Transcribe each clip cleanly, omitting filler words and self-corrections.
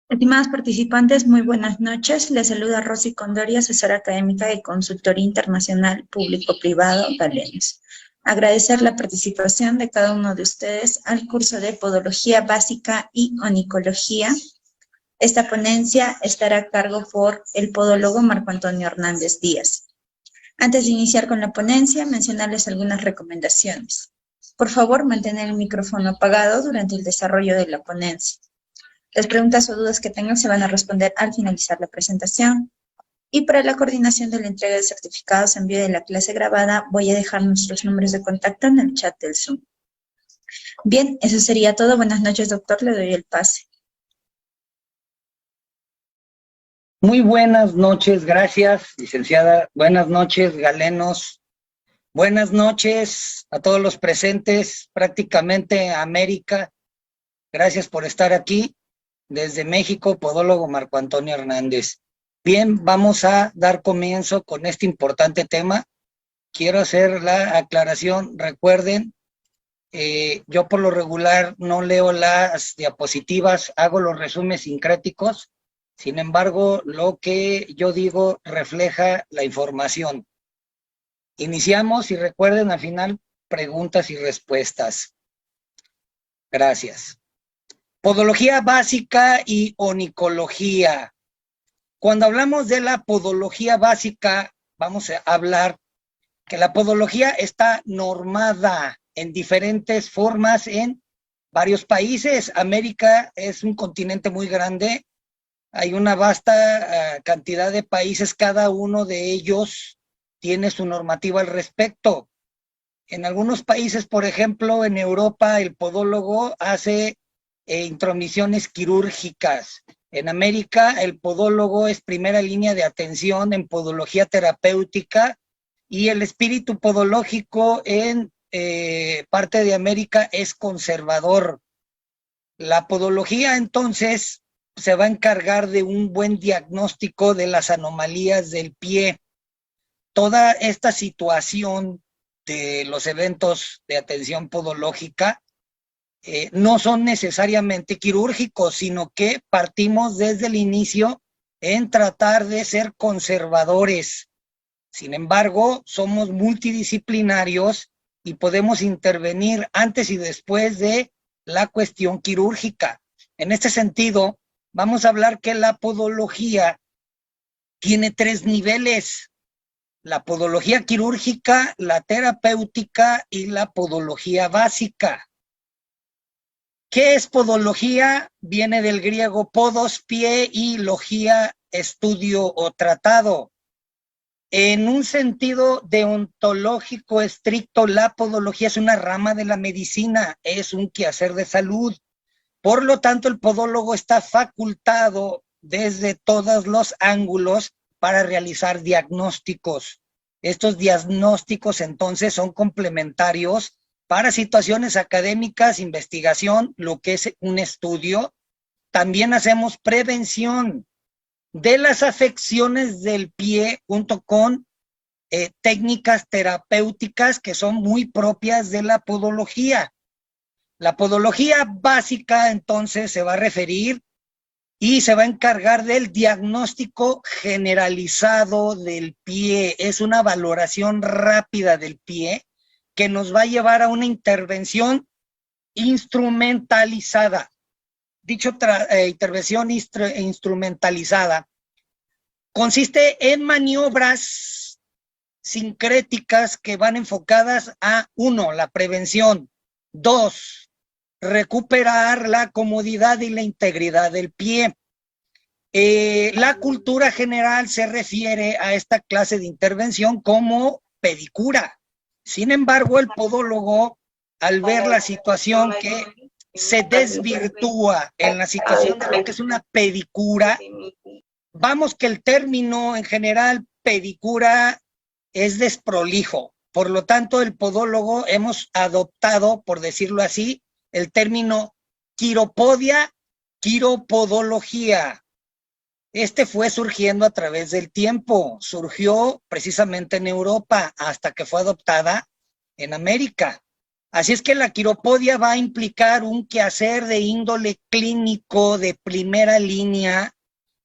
Estimados participantes, muy buenas noches. Les saluda Rosy Condori, asesora académica de Consultoría Internacional Público-Privado Galenos. Agradecer la participación de cada uno de ustedes al curso de Podología Básica y Onicología. Esta ponencia estará a cargo por el podólogo Marco Antonio Hernández Díaz. Antes de iniciar con la ponencia, mencionarles algunas recomendaciones. Por favor, mantener el micrófono apagado durante el desarrollo de la ponencia. Las preguntas o dudas que tengan se van a responder al finalizar la presentación. Y para la coordinación de la entrega de certificados en vía de la clase grabada, voy a dejar nuestros números de contacto en el chat del Zoom. Bien, eso sería todo. Buenas noches, doctor. Le doy el pase. Muy buenas noches, gracias, licenciada. Buenas noches, galenos. Buenas noches a todos los presentes, prácticamente América. Gracias por estar aquí. Desde México, podólogo Marco Antonio Hernández. Bien, vamos a dar comienzo con este importante tema. Quiero hacer la aclaración. Recuerden, yo por lo regular no leo las diapositivas, hago los resúmenes sincréticos. Sin embargo, lo que yo digo refleja la información. Iniciamos y recuerden al final preguntas y respuestas. Gracias. Podología básica y onicología. Cuando hablamos de la podología básica, vamos a hablar que la podología está normada en diferentes formas en varios países. América es un continente muy grande. Hay una vasta cantidad de países, cada uno de ellos tiene su normativa al respecto. En algunos países, por ejemplo, en Europa, el podólogo hace intromisiones quirúrgicas. En América, el podólogo es primera línea de atención en podología terapéutica y el espíritu podológico en parte de América es conservador. La podología, entonces, se va a encargar de un buen diagnóstico de las anomalías del pie. Toda esta situación de los eventos de atención podológica no son necesariamente quirúrgicos, sino que partimos desde el inicio en tratar de ser conservadores. Sin embargo, somos multidisciplinarios y podemos intervenir antes y después de la cuestión quirúrgica. En este sentido, vamos a hablar que la podología tiene 3 niveles: la podología quirúrgica, la terapéutica y la podología básica. ¿Qué es podología? Viene del griego podos, pie, y logía, estudio o tratado. En un sentido deontológico estricto, la podología es una rama de la medicina, es un quehacer de salud. Por lo tanto, el podólogo está facultado desde todos los ángulos para realizar diagnósticos. Estos diagnósticos entonces son complementarios para situaciones académicas, investigación, lo que es un estudio. También hacemos prevención de las afecciones del pie junto con técnicas terapéuticas que son muy propias de la podología. La podología básica entonces se va a referir y se va a encargar del diagnóstico generalizado del pie. Es una valoración rápida del pie que nos va a llevar a una intervención instrumentalizada. Dicho intervención instrumentalizada consiste en maniobras sincréticas que van enfocadas a 1, la prevención; 2, recuperar la comodidad y la integridad del pie. La cultura general se refiere a esta clase de intervención como pedicura. Sin embargo, el podólogo, al ver la situación que se desvirtúa en la situación de lo que es una pedicura, vamos que el término en general pedicura es desprolijo. Por lo tanto, el podólogo hemos adoptado, por decirlo así, el término quiropodia, quiropodología. Este fue surgiendo a través del tiempo, surgió precisamente en Europa hasta que fue adoptada en América. Así es que la quiropodia va a implicar un quehacer de índole clínico de primera línea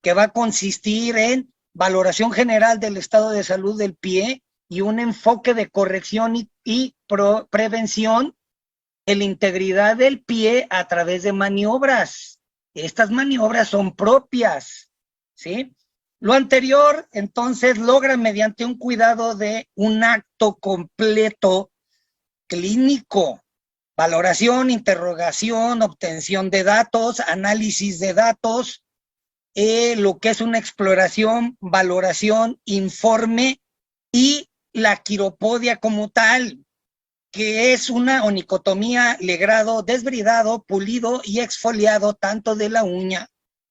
que va a consistir en valoración general del estado de salud del pie y un enfoque de corrección y prevención en la integridad del pie a través de maniobras. Estas maniobras son propias, ¿sí? Lo anterior, entonces, logra mediante un cuidado de un acto completo clínico, valoración, interrogación, obtención de datos, análisis de datos, lo que es una exploración, valoración, informe y la quiropodia como tal, que es una onicotomía, legrado, desbridado, pulido y exfoliado tanto de la uña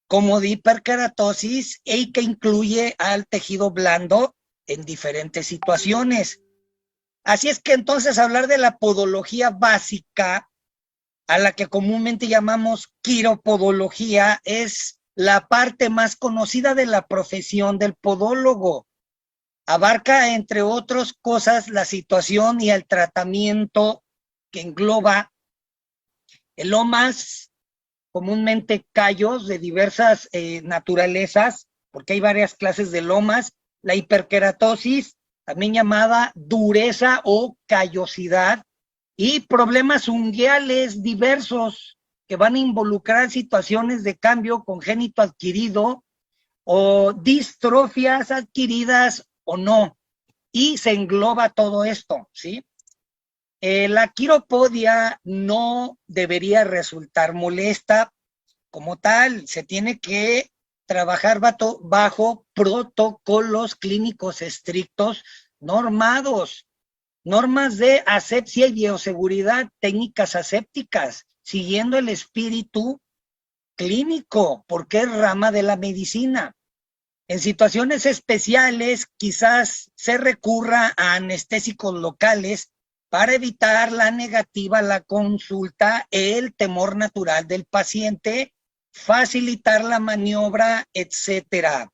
como de hiperkeratosis y que incluye al tejido blando en diferentes situaciones. Así es que entonces hablar de la podología básica, a la que comúnmente llamamos quiropodología, es la parte más conocida de la profesión del podólogo. Abarca, entre otras cosas, la situación y el tratamiento que engloba elomas, comúnmente callos de diversas naturalezas, porque hay varias clases de lomas, la hiperkeratosis, también llamada dureza o callosidad, y problemas unguiales diversos que van a involucrar situaciones de cambio congénito adquirido o distrofias adquiridas o no, y se engloba todo esto, ¿sí? La quiropodia no debería resultar molesta como tal, se tiene que trabajar bajo protocolos clínicos estrictos normados, normas de asepsia y bioseguridad, técnicas asépticas, siguiendo el espíritu clínico, porque es rama de la medicina. En situaciones especiales, quizás se recurra a anestésicos locales para evitar la negativa a la consulta, el temor natural del paciente, facilitar la maniobra, etcétera.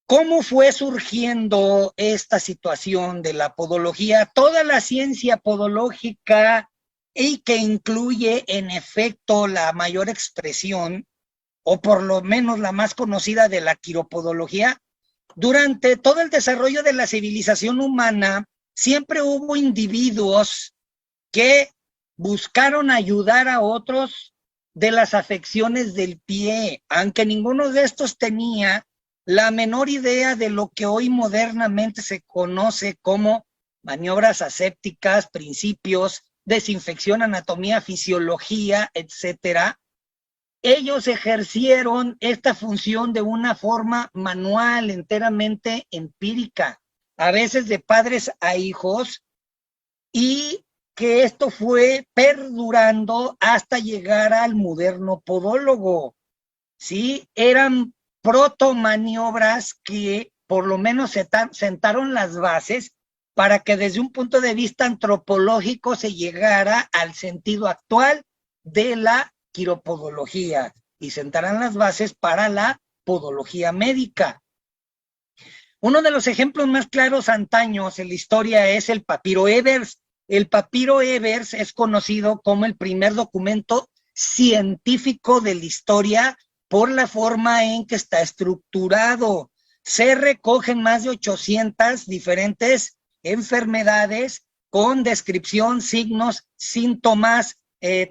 ¿Cómo fue surgiendo esta situación de la podología? Toda la ciencia podológica y que incluye en efecto la mayor expresión, o por lo menos la más conocida de la quiropodología, durante todo el desarrollo de la civilización humana, siempre hubo individuos que buscaron ayudar a otros de las afecciones del pie, aunque ninguno de estos tenía la menor idea de lo que hoy modernamente se conoce como maniobras asépticas, principios, desinfección, anatomía, fisiología, etcétera. Ellos ejercieron esta función de una forma manual, enteramente empírica, a veces de padres a hijos, y que esto fue perdurando hasta llegar al moderno podólogo, ¿sí? Eran protomaniobras que por lo menos sentaron las bases para que desde un punto de vista antropológico se llegara al sentido actual de la quiropodología y sentarán las bases para la podología médica. Uno de los ejemplos más claros antaños en la historia es el papiro Ebers. El papiro Ebers es conocido como el primer documento científico de la historia por la forma en que está estructurado. Se recogen más de 800 diferentes enfermedades con descripción, signos, síntomas,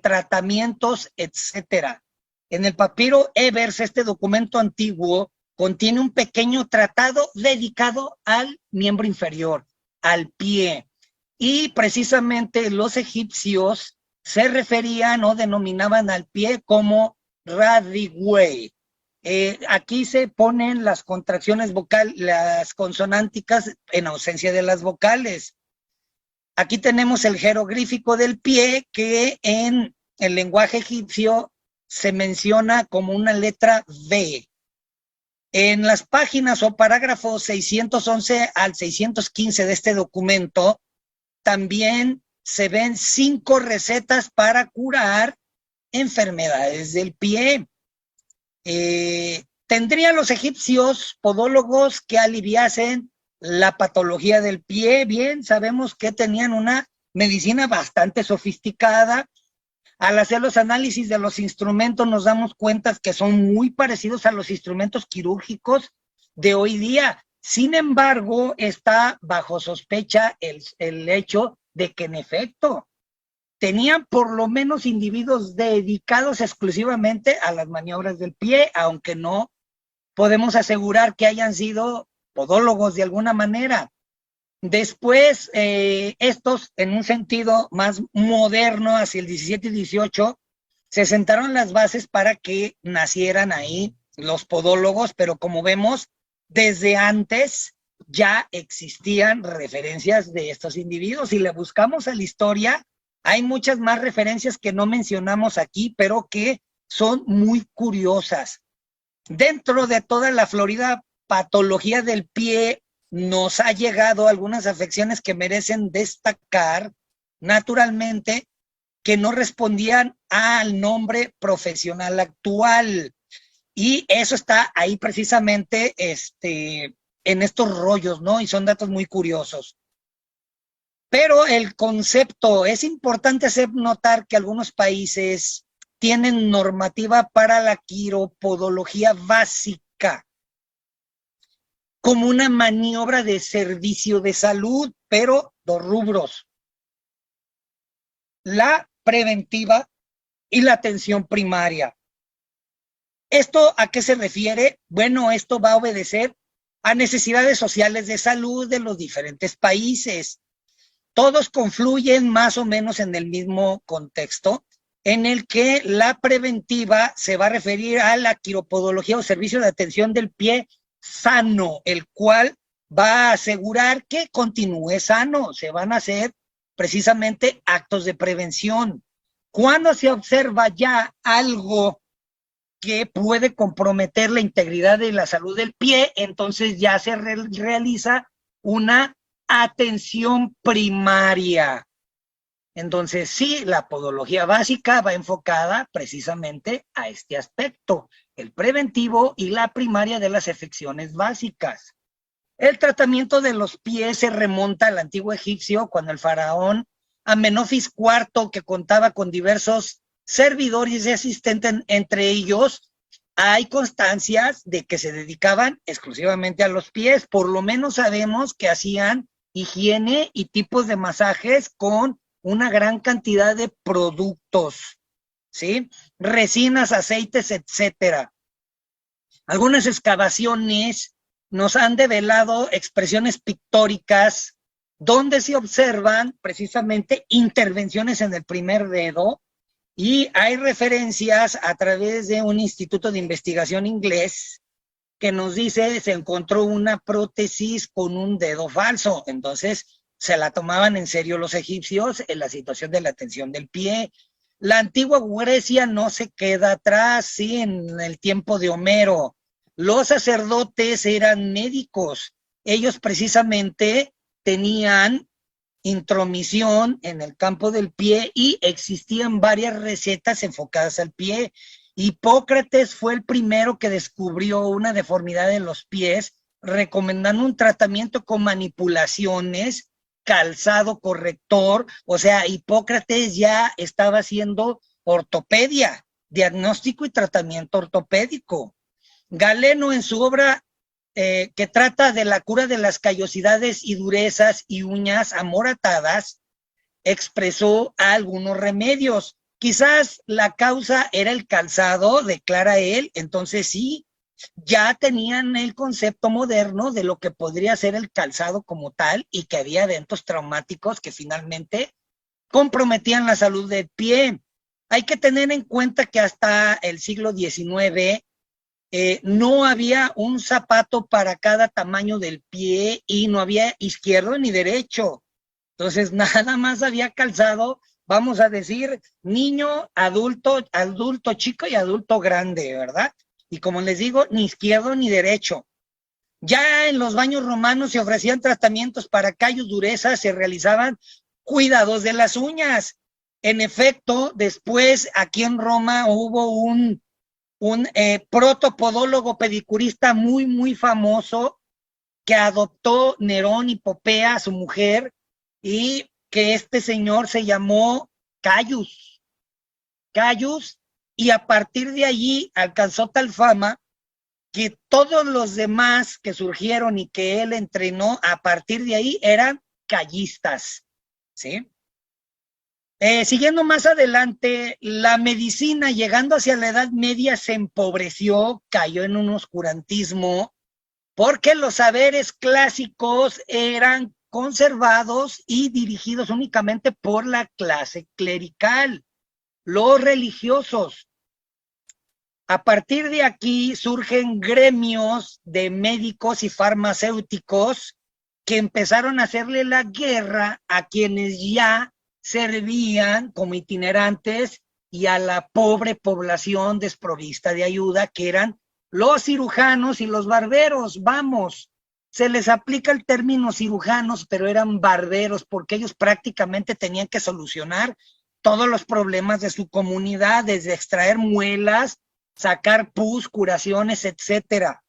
tratamientos, etcétera. En el papiro Ebers, este documento antiguo contiene un pequeño tratado dedicado al miembro inferior, al pie, y precisamente los egipcios se referían o denominaban al pie como Radigüey. Aquí se ponen las contracciones vocales, las consonánticas en ausencia de las vocales. Aquí tenemos el jeroglífico del pie, que en el lenguaje egipcio se menciona como una letra V. En las páginas o parágrafos 611 al 615 de este documento, también se ven 5 recetas para curar enfermedades del pie. Tendrían los egipcios podólogos que aliviasen la patología del pie. Bien, sabemos que tenían una medicina bastante sofisticada. Al hacer los análisis de los instrumentos nos damos cuenta que son muy parecidos a los instrumentos quirúrgicos de hoy día. Sin embargo, está bajo sospecha el hecho de que en efecto tenían por lo menos individuos dedicados exclusivamente a las maniobras del pie, aunque no podemos asegurar que hayan sido podólogos de alguna manera. Después, estos, en un sentido más moderno, hacia el 17 y 18, se sentaron las bases para que nacieran ahí los podólogos, pero como vemos, desde antes ya existían referencias de estos individuos. Si le buscamos a la historia, hay muchas más referencias que no mencionamos aquí, pero que son muy curiosas. Dentro de toda la florida patología del pie, nos ha llegado algunas afecciones que merecen destacar, naturalmente, que no respondían al nombre profesional actual. Y eso está ahí precisamente en estos rollos, ¿no? Y son datos muy curiosos. Pero el concepto, es importante hacer notar que algunos países tienen normativa para la quiropodología básica, como una maniobra de servicio de salud, pero dos rubros: la preventiva y la atención primaria. ¿Esto a qué se refiere? Bueno, esto va a obedecer a necesidades sociales de salud de los diferentes países. Todos confluyen más o menos en el mismo contexto, en el que la preventiva se va a referir a la quiropodología o servicio de atención del pie sano, el cual va a asegurar que continúe sano. Se van a hacer precisamente actos de prevención. Cuando se observa ya algo que puede comprometer la integridad de la salud del pie, entonces ya se realiza una atención primaria. Entonces sí, la podología básica va enfocada precisamente a este aspecto, el preventivo y la primaria de las afecciones básicas. El tratamiento de los pies se remonta al antiguo egipcio, cuando el faraón Amenofis IV, que contaba con diversos servidores y asistentes, entre ellos hay constancias de que se dedicaban exclusivamente a los pies. Por lo menos sabemos que hacían higiene y tipos de masajes con una gran cantidad de productos, ¿sí? Resinas, aceites, etcétera. Algunas excavaciones nos han develado expresiones pictóricas donde se observan precisamente intervenciones en el primer dedo, y hay referencias a través de un instituto de investigación inglés que nos dice se encontró una prótesis con un dedo falso. Entonces se la tomaban en serio los egipcios en la situación de la atención del pie. La antigua Grecia no se queda atrás, sí, en el tiempo de Homero. Los sacerdotes eran médicos. Ellos precisamente tenían intromisión en el campo del pie y existían varias recetas enfocadas al pie. Hipócrates fue el primero que descubrió una deformidad en los pies, recomendando un tratamiento con manipulaciones, calzado corrector. O sea, Hipócrates ya estaba haciendo ortopedia, diagnóstico y tratamiento ortopédico. Galeno, en su obra que trata de la cura de las callosidades y durezas y uñas amoratadas, expresó algunos remedios. Quizás la causa era el calzado, declara él. Entonces sí, ya tenían el concepto moderno de lo que podría ser el calzado como tal, y que había eventos traumáticos que finalmente comprometían la salud del pie. Hay que tener en cuenta que hasta el siglo XIX no había un zapato para cada tamaño del pie y no había izquierdo ni derecho. Entonces nada más había calzado, vamos a decir, niño, adulto, adulto chico y adulto grande, ¿verdad? Y como les digo, ni izquierdo ni derecho. Ya en los baños romanos se ofrecían tratamientos para callos, durezas, se realizaban cuidados de las uñas. En efecto, después aquí en Roma hubo un protopodólogo pedicurista muy, muy famoso que adoptó Nerón y Popea, su mujer, y que este señor se llamó Caius, y a partir de allí alcanzó tal fama que todos los demás que surgieron y que él entrenó a partir de ahí eran callistas, ¿sí? Siguiendo más adelante, la medicina, llegando hacia la Edad Media, se empobreció, cayó en un oscurantismo, porque los saberes clásicos eran conservados y dirigidos únicamente por la clase clerical, los religiosos. A partir de aquí surgen gremios de médicos y farmacéuticos que empezaron a hacerle la guerra a quienes ya servían como itinerantes y a la pobre población desprovista de ayuda, que eran los cirujanos y los barberos. Vamos, se les aplica el término cirujanos, pero eran barberos porque ellos prácticamente tenían que solucionar todos los problemas de su comunidad, desde extraer muelas, sacar pus, curaciones, etcétera.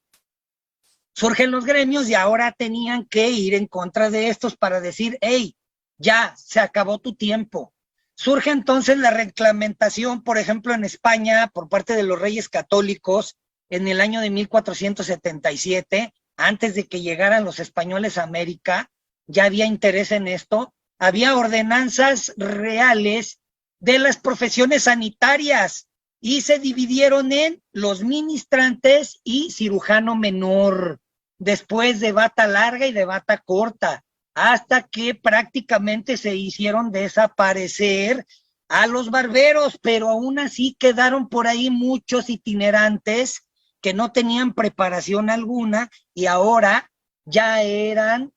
Surgen los gremios y ahora tenían que ir en contra de estos para decir, hey, ya, se acabó tu tiempo. Surge entonces la reglamentación, por ejemplo, en España, por parte de los reyes católicos, en el año de 1477, antes de que llegaran los españoles a América, ya había interés en esto, había ordenanzas reales de las profesiones sanitarias y se dividieron en los ministrantes y cirujano menor, después de bata larga y de bata corta, hasta que prácticamente se hicieron desaparecer a los barberos, pero aún así quedaron por ahí muchos itinerantes que no tenían preparación alguna y ahora ya eran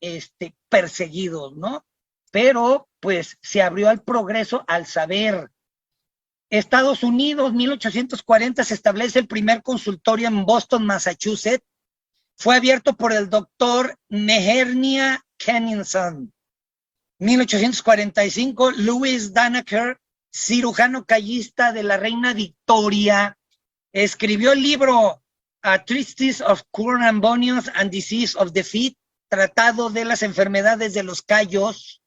perseguidos, ¿no? Pero pues se abrió al progreso, al saber. Estados Unidos, 1840, se establece el primer consultorio en Boston, Massachusetts. Fue abierto por el doctor Nehernia Kenninson. 1845, Louis Danaker, cirujano callista de la reina Victoria, escribió el libro A Treatise of Coronary Bones and Disease of the Feet, tratado de las enfermedades de los callos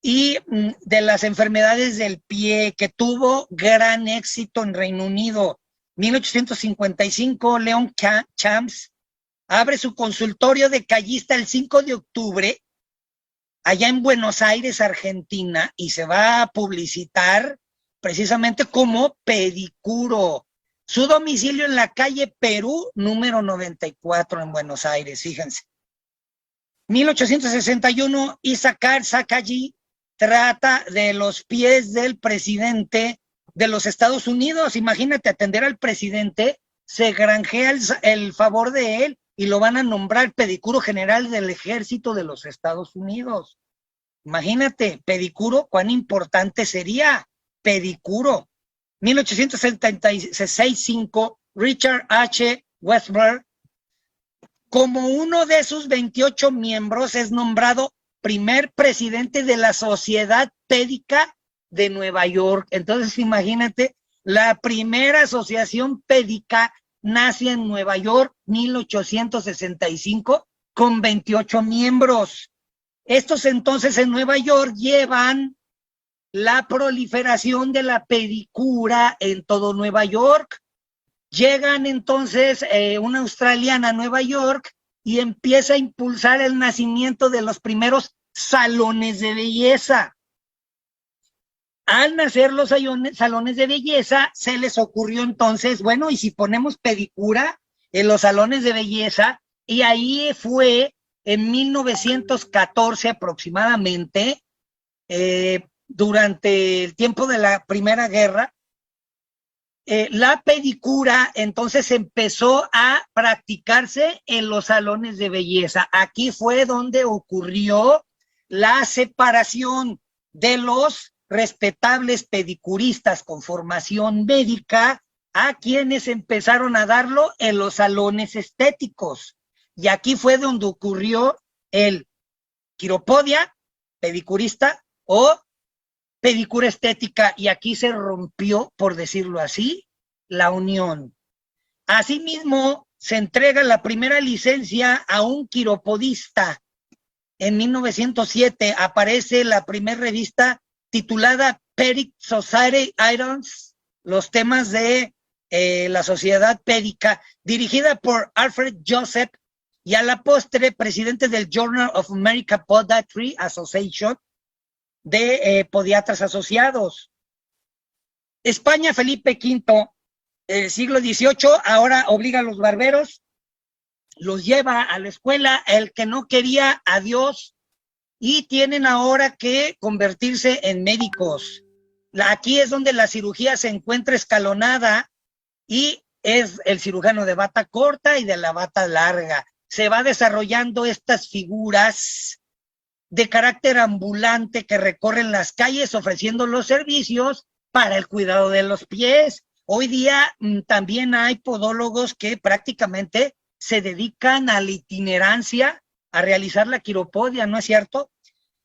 y de las enfermedades del pie, que tuvo gran éxito en Reino Unido. 1855, Leon Champs abre su consultorio de callista el 5 de octubre, allá en Buenos Aires, Argentina, y se va a publicitar precisamente como pedicuro. Su domicilio en la calle Perú, número 94 en Buenos Aires, fíjense. 1861, Isaacar Sakaji trata de los pies del presidente de los Estados Unidos. Imagínate, atender al presidente, se granjea el favor de él y lo van a nombrar pedicuro general del ejército de los Estados Unidos. Imagínate, pedicuro, cuán importante sería, pedicuro. 1865, Richard H. Westberg, como uno de sus 28 miembros, es nombrado primer presidente de la Sociedad Pédica de Nueva York. Entonces, imagínate, la primera asociación pédica nace en Nueva York, 1865, con 28 miembros. Estos entonces en Nueva York llevan la proliferación de la pedicura en todo Nueva York. Llegan entonces una australiana a Nueva York y empieza a impulsar el nacimiento de los primeros salones de belleza. Al nacer los salones de belleza, se les ocurrió entonces, bueno, ¿y si ponemos pedicura en los salones de belleza? Y ahí fue en 1914 aproximadamente, durante el tiempo de la Primera Guerra, la pedicura entonces empezó a practicarse en los salones de belleza. Aquí fue donde ocurrió la separación de los respetables pedicuristas con formación médica a quienes empezaron a darlo en los salones estéticos. Y aquí fue donde ocurrió el quiropodia, pedicurista, o pedicura estética, y aquí se rompió, por decirlo así, la unión. Asimismo, se entrega la primera licencia a un quiropodista en 1907 aparece la primera revista titulada Pedic Society Items, los temas de la sociedad pédica, dirigida por Alfred Joseph, y a la postre presidente del Journal of American Podiatry Association, de podiatras asociados. España, Felipe V, siglo XVIII, ahora obliga a los barberos, los lleva a la escuela, el que no quería, adiós, y tienen ahora que convertirse en médicos. Aquí es donde la cirugía se encuentra escalonada y es el cirujano de bata corta y de la bata larga. Se va desarrollando estas figuras de carácter ambulante que recorren las calles ofreciendo los servicios para el cuidado de los pies. Hoy día también hay podólogos que prácticamente se dedican a la itinerancia, a realizar la quiropodia, ¿no es cierto?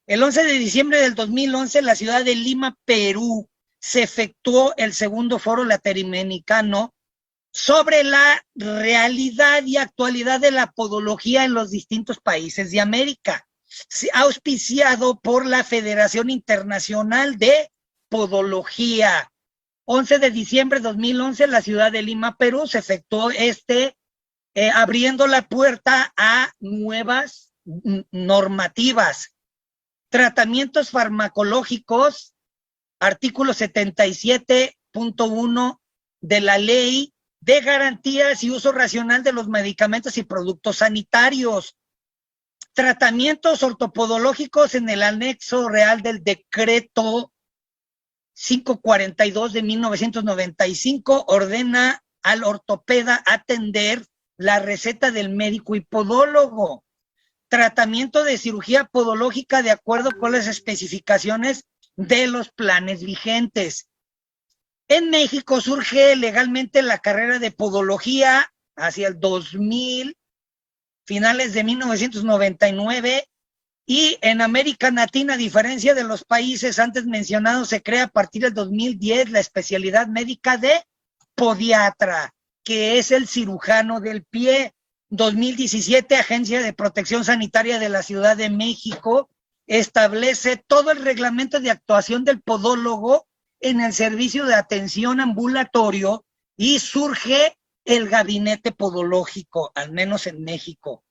El 11 de diciembre del 2011, en la ciudad de Lima, Perú, se efectuó el segundo foro latinoamericano sobre la realidad y actualidad de la podología en los distintos países de América, auspiciado por la Federación Internacional de Podología. 11 de diciembre de 2011, en la ciudad de Lima, Perú, se efectuó abriendo la puerta a nuevas normativas. Tratamientos farmacológicos, artículo 77.1 de la Ley de Garantías y Uso Racional de los Medicamentos y Productos Sanitarios. Tratamientos ortopodológicos en el anexo real del decreto 542 de 1995 ordena al ortopeda atender la receta del médico y podólogo. Tratamiento de cirugía podológica de acuerdo con las especificaciones de los planes vigentes. En México surge legalmente la carrera de podología hacia el 2000, finales de 1999, y en América Latina, a diferencia de los países antes mencionados, se crea a partir del 2010 la especialidad médica de podiatra, que es el cirujano del pie. 2017, Agencia de Protección Sanitaria de la Ciudad de México establece todo el reglamento de actuación del podólogo en el servicio de atención ambulatorio y surge el gabinete podológico, al menos en México.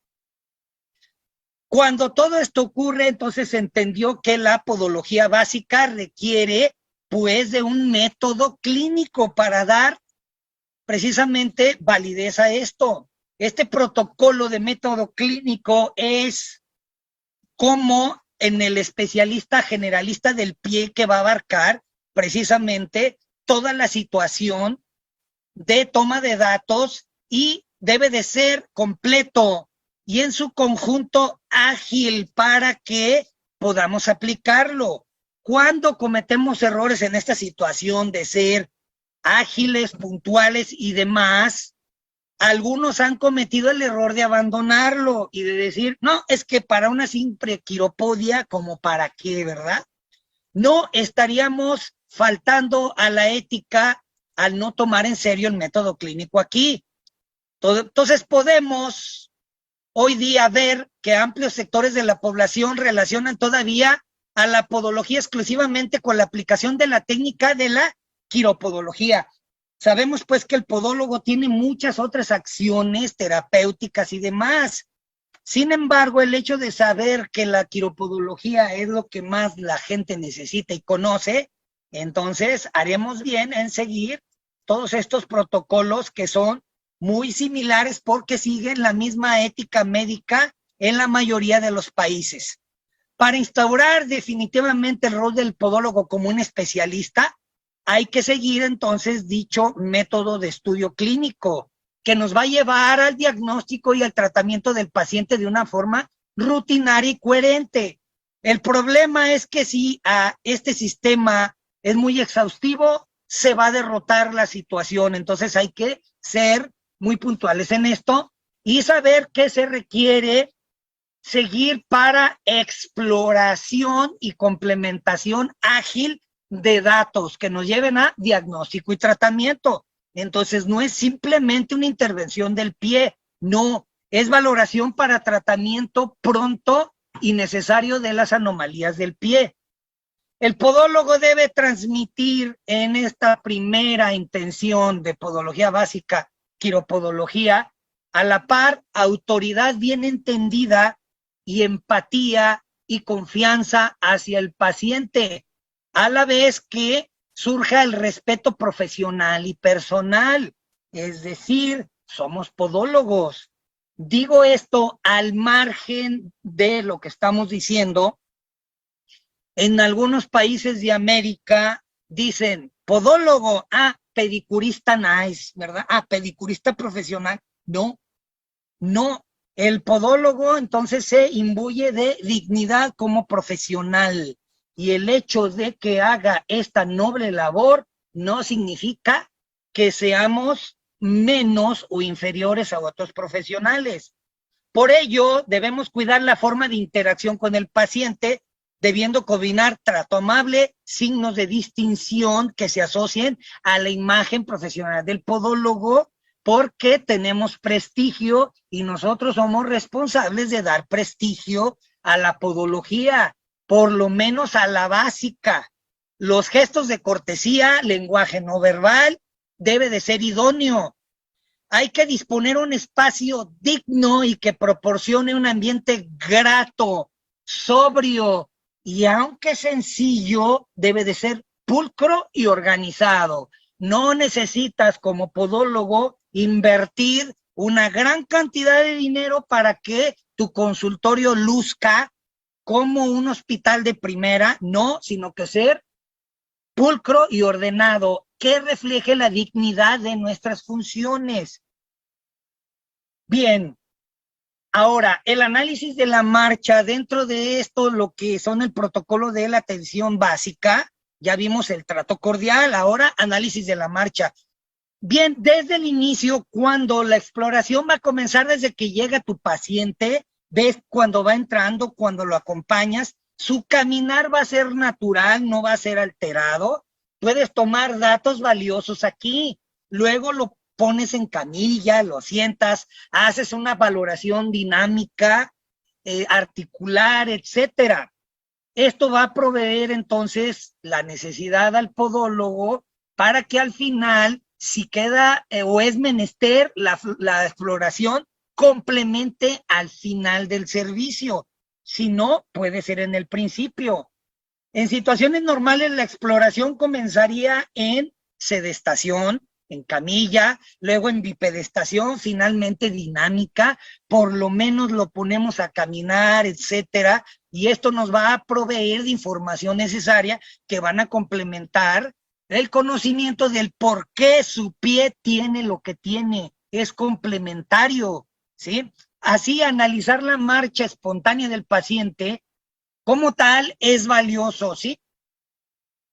Cuando todo esto ocurre, entonces se entendió que la podología básica requiere, pues, de un método clínico para dar precisamente validez a esto. Este protocolo de método clínico es como en el especialista generalista del pie, que va a abarcar precisamente toda la situación de toma de datos y debe de ser completo y en su conjunto ágil para que podamos aplicarlo. Cuando cometemos errores en esta situación de ser ágiles, puntuales y demás, algunos han cometido el error de abandonarlo y de decir, no, es que para una simple quiropodia, ¿como para qué, verdad? No estaríamos faltando a la ética al no tomar en serio el método clínico aquí. Entonces podemos hoy día ver que amplios sectores de la población relacionan todavía a la podología exclusivamente con la aplicación de la técnica de la quiropodología. Sabemos pues que el podólogo tiene muchas otras acciones terapéuticas y demás. Sin embargo, el hecho de saber que la quiropodología es lo que más la gente necesita y conoce, entonces haremos bien en seguir todos estos protocolos que son muy similares porque siguen la misma ética médica en la mayoría de los países. Para instaurar definitivamente el rol del podólogo como un especialista, hay que seguir entonces dicho método de estudio clínico que nos va a llevar al diagnóstico y al tratamiento del paciente de una forma rutinaria y coherente. El problema es que si este sistema es muy exhaustivo, se va a derrotar la situación. Entonces hay que ser muy puntuales en esto y saber qué se requiere seguir para exploración y complementación ágil de datos que nos lleven a diagnóstico y tratamiento. Entonces no es simplemente una intervención del pie, no, es valoración para tratamiento pronto innecesario de las anomalías del pie. El podólogo debe transmitir en esta primera intención de podología básica, quiropodología, a la par autoridad bien entendida y empatía y confianza hacia el paciente, a la vez que surja el respeto profesional y personal, es decir, somos podólogos. Digo esto al margen de lo que estamos diciendo. En algunos países de América dicen podólogo, pedicurista nice, ¿verdad? Pedicurista profesional. No, no. El podólogo entonces se imbuye de dignidad como profesional, y el hecho de que haga esta noble labor no significa que seamos menos o inferiores a otros profesionales. Por ello, debemos cuidar la forma de interacción con el paciente, debiendo combinar trato amable, signos de distinción que se asocien a la imagen profesional del podólogo, porque tenemos prestigio y nosotros somos responsables de dar prestigio a la podología, por lo menos a la básica. Los gestos de cortesía, lenguaje no verbal, debe de ser idóneo. Hay que disponer un espacio digno y que proporcione un ambiente grato, sobrio, y aunque sencillo, debe de ser pulcro y organizado. No necesitas como podólogo invertir una gran cantidad de dinero para que tu consultorio luzca como un hospital de primera, no, sino que ser pulcro y ordenado, que refleje la dignidad de nuestras funciones. Bien, ahora, el análisis de la marcha, dentro de esto, lo que son el protocolo de la atención básica, ya vimos el trato cordial, ahora análisis de la marcha. Bien, desde el inicio, cuando la exploración va a comenzar desde que llega tu paciente, ves cuando va entrando, cuando lo acompañas, su caminar va a ser natural, no va a ser alterado. Puedes tomar datos valiosos aquí, luego lo pones en camilla, lo sientas, haces una valoración dinámica, articular, etcétera. Esto va a proveer entonces la necesidad al podólogo para que al final, si queda o es menester, la exploración complemente al final del servicio. Si no, puede ser en el principio. En situaciones normales, la exploración comenzaría en sedestación, en camilla, luego en bipedestación, finalmente dinámica, por lo menos lo ponemos a caminar, etcétera, y esto nos va a proveer de información necesaria que van a complementar el conocimiento del por qué su pie tiene lo que tiene, es complementario, ¿sí? Así, analizar la marcha espontánea del paciente como tal es valioso, ¿sí?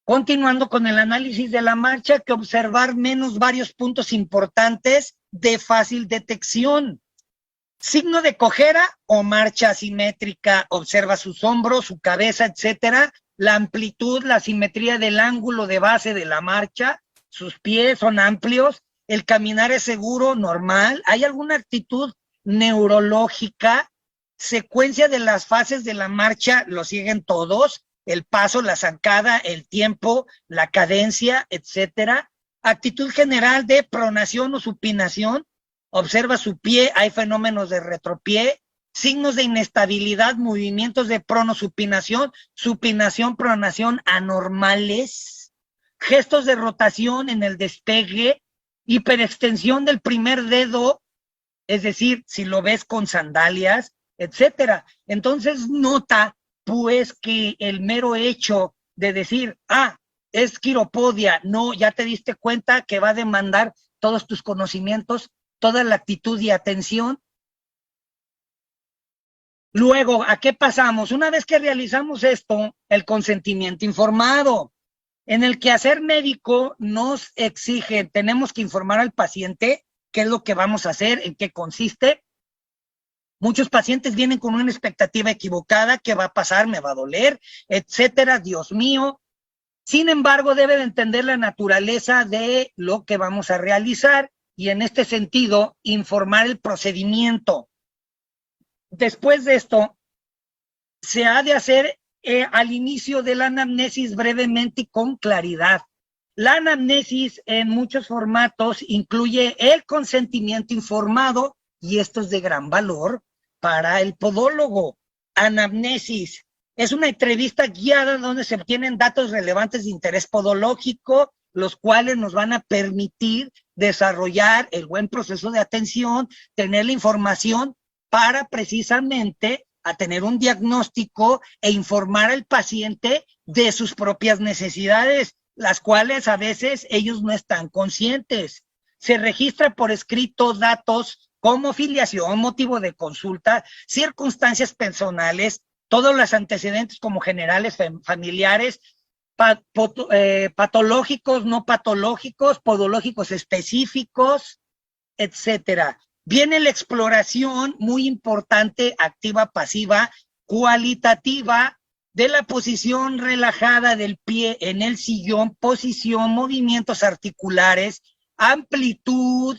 Continuando con el análisis de la marcha, hay que observar varios puntos importantes de fácil detección. Signo de cojera o marcha asimétrica, observa sus hombros, su cabeza, etcétera, la amplitud, la simetría del ángulo de base de la marcha, sus pies son amplios, el caminar es seguro, normal, hay alguna actitud neurológica, secuencia de las fases de la marcha, lo siguen todos, el paso, la zancada, el tiempo, la cadencia, etcétera. Actitud general de pronación o supinación, observa su pie, hay fenómenos de retropié, signos de inestabilidad, movimientos de pronosupinación, supinación, pronación anormales, gestos de rotación en el despegue, hiperextensión del primer dedo, es decir, si lo ves con sandalias, etcétera. Entonces nota pues que el mero hecho de decir, es quiropodia, no, ya te diste cuenta que va a demandar todos tus conocimientos, toda la actitud y atención. Luego, ¿a qué pasamos? Una vez que realizamos esto, el consentimiento informado. En el quehacer médico nos exige, tenemos que informar al paciente qué es lo que vamos a hacer, en qué consiste. Muchos pacientes vienen con una expectativa equivocada, ¿qué va a pasar? ¿Me va a doler? Etcétera, Dios mío. Sin embargo, debe de entender la naturaleza de lo que vamos a realizar y en este sentido, informar el procedimiento. Después de esto, se ha de hacer al inicio de la anamnesis brevemente y con claridad. La anamnesis en muchos formatos incluye el consentimiento informado y esto es de gran valor para el podólogo. Anamnesis es una entrevista guiada donde se obtienen datos relevantes de interés podológico, los cuales nos van a permitir desarrollar el buen proceso de atención, tener la información para precisamente a tener un diagnóstico e informar al paciente de sus propias necesidades, las cuales a veces ellos no están conscientes. Se registra por escrito datos como filiación, motivo de consulta, circunstancias personales, todos los antecedentes como generales, familiares, patológicos, no patológicos, podológicos específicos, etcétera. Viene la exploración muy importante, activa, pasiva, cualitativa, de la posición relajada del pie en el sillón, posición, movimientos articulares, amplitud,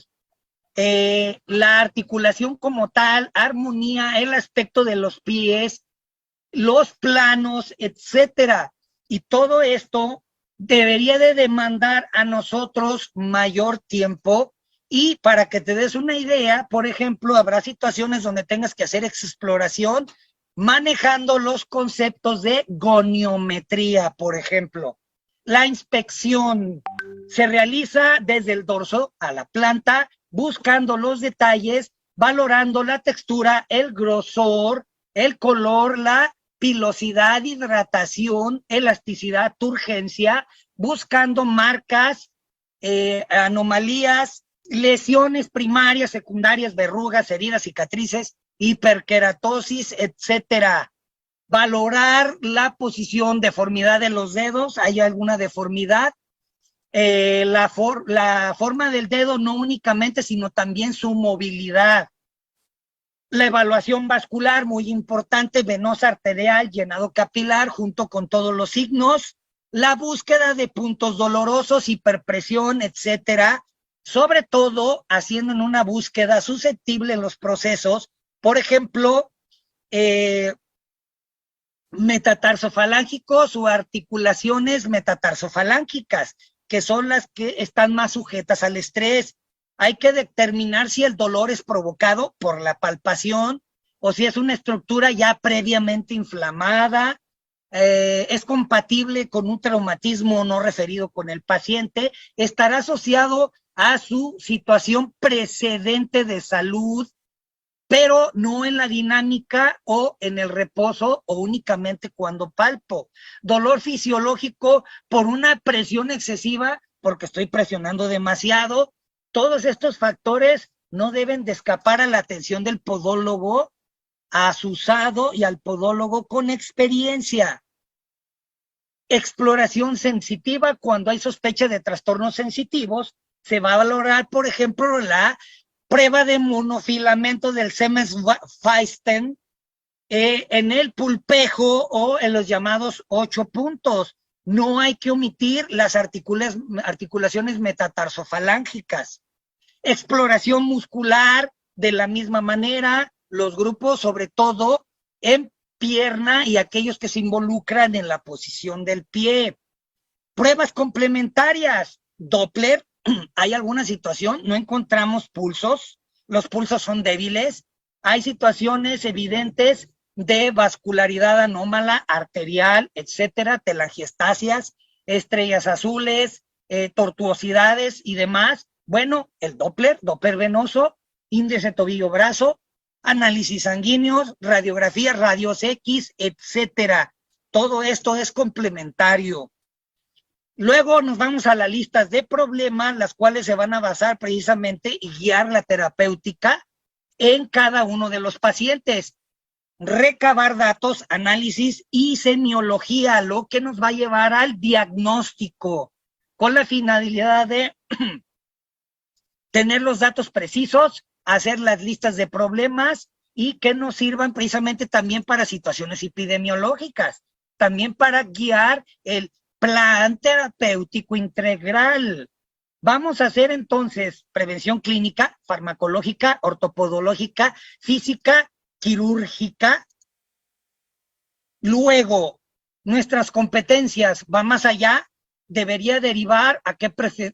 la articulación como tal, armonía, el aspecto de los pies, los planos, etcétera. Y todo esto debería de demandar a nosotros mayor tiempo. Y para que te des una idea, por ejemplo, habrá situaciones donde tengas que hacer exploración manejando los conceptos de goniometría, por ejemplo. La inspección se realiza desde el dorso a la planta, buscando los detalles, valorando la textura, el grosor, el color, la pilosidad, hidratación, elasticidad, turgencia, buscando marcas, anomalías, lesiones primarias, secundarias, verrugas, heridas, cicatrices, hiperkeratosis, etcétera. Valorar la posición, deformidad de los dedos, ¿hay alguna deformidad? La forma del dedo no únicamente, sino también su movilidad. La evaluación vascular, muy importante, venosa, arterial, llenado capilar, junto con todos los signos. La búsqueda de puntos dolorosos, hiperpresión, etcétera. Sobre todo, haciendo en una búsqueda susceptible en los procesos, por ejemplo, metatarsofalángicos o articulaciones metatarsofalángicas, que son las que están más sujetas al estrés. Hay que determinar si el dolor es provocado por la palpación o si es una estructura ya previamente inflamada, es compatible con un traumatismo no referido con el paciente, estará asociado a su situación precedente de salud, pero no en la dinámica o en el reposo o únicamente cuando palpo. Dolor fisiológico por una presión excesiva, porque estoy presionando demasiado. Todos estos factores no deben de escapar a la atención del podólogo asusado y al podólogo con experiencia. Exploración sensitiva, cuando hay sospecha de trastornos sensitivos, se va a valorar, por ejemplo, la prueba de monofilamento del Semmes-Feisten en el pulpejo o en los llamados 8 puntos. No hay que omitir las articulaciones metatarsofalángicas. Exploración muscular, de la misma manera, los grupos, sobre todo en pierna y aquellos que se involucran en la posición del pie. Pruebas complementarias, Doppler, ¿hay alguna situación? No encontramos pulsos, los pulsos son débiles, hay situaciones evidentes de vascularidad anómala, arterial, etcétera, telangiectasias, estrellas azules, tortuosidades y demás. Bueno, el Doppler venoso, índice tobillo-brazo, análisis sanguíneos, radiografías, radios X, etcétera. Todo esto es complementario. Luego nos vamos a las listas de problemas, las cuales se van a basar precisamente y guiar la terapéutica en cada uno de los pacientes. Recabar datos, análisis y semiología, lo que nos va a llevar al diagnóstico, con la finalidad de tener los datos precisos, hacer las listas de problemas y que nos sirvan precisamente también para situaciones epidemiológicas, también para guiar el plan terapéutico integral. Vamos a hacer entonces prevención clínica, farmacológica, ortopodológica, física, quirúrgica, Luego, nuestras competencias va más allá. Debería derivar a qué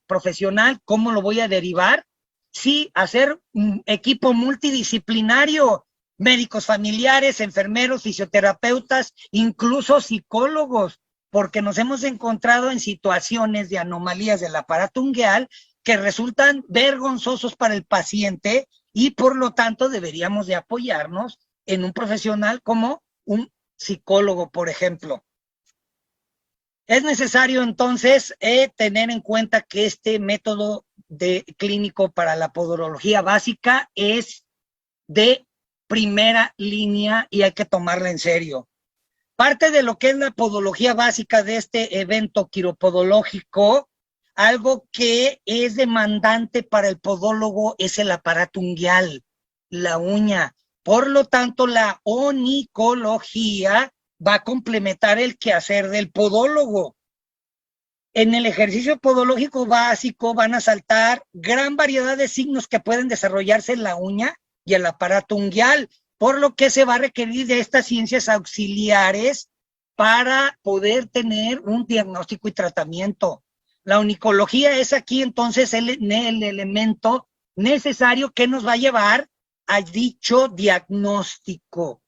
profesional, cómo lo voy a derivar. Sí, hacer un equipo multidisciplinario, médicos familiares, enfermeros, fisioterapeutas, incluso psicólogos, porque nos hemos encontrado en situaciones de anomalías del aparato ungueal que resultan vergonzosos para el paciente y por lo tanto deberíamos de apoyarnos en un profesional como un psicólogo, por ejemplo. Es necesario entonces tener en cuenta que este método clínico para la podología básica es de primera línea y hay que tomarla en serio. Parte de lo que es la podología básica de este evento quiropodológico, algo que es demandante para el podólogo es el aparato ungueal, la uña. Por lo tanto, la onicología va a complementar el quehacer del podólogo. En el ejercicio podológico básico van a saltar gran variedad de signos que pueden desarrollarse en la uña y el aparato ungueal, por lo que se va a requerir de estas ciencias auxiliares para poder tener un diagnóstico y tratamiento. La onicología es aquí entonces el elemento necesario que nos va a llevar a dicho diagnóstico.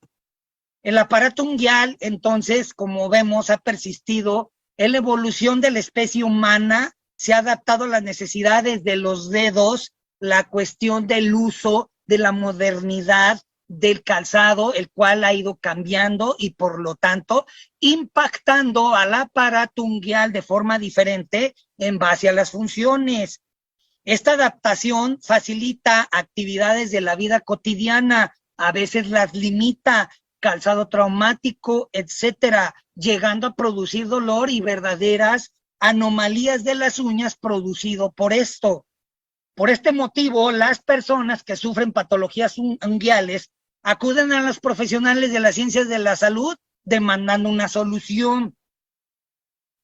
El aparato ungueal, entonces, como vemos, ha persistido en la evolución de la especie humana, se ha adaptado a las necesidades de los dedos, la cuestión del uso, de la modernidad, del calzado, el cual ha ido cambiando y por lo tanto impactando al aparato ungueal de forma diferente en base a las funciones. Esta adaptación facilita actividades de la vida cotidiana, a veces las limita, calzado traumático, etcétera, llegando a producir dolor y verdaderas anomalías de las uñas producido por esto. Por este motivo, las personas que sufren patologías ungueales acuden a los profesionales de las ciencias de la salud demandando una solución.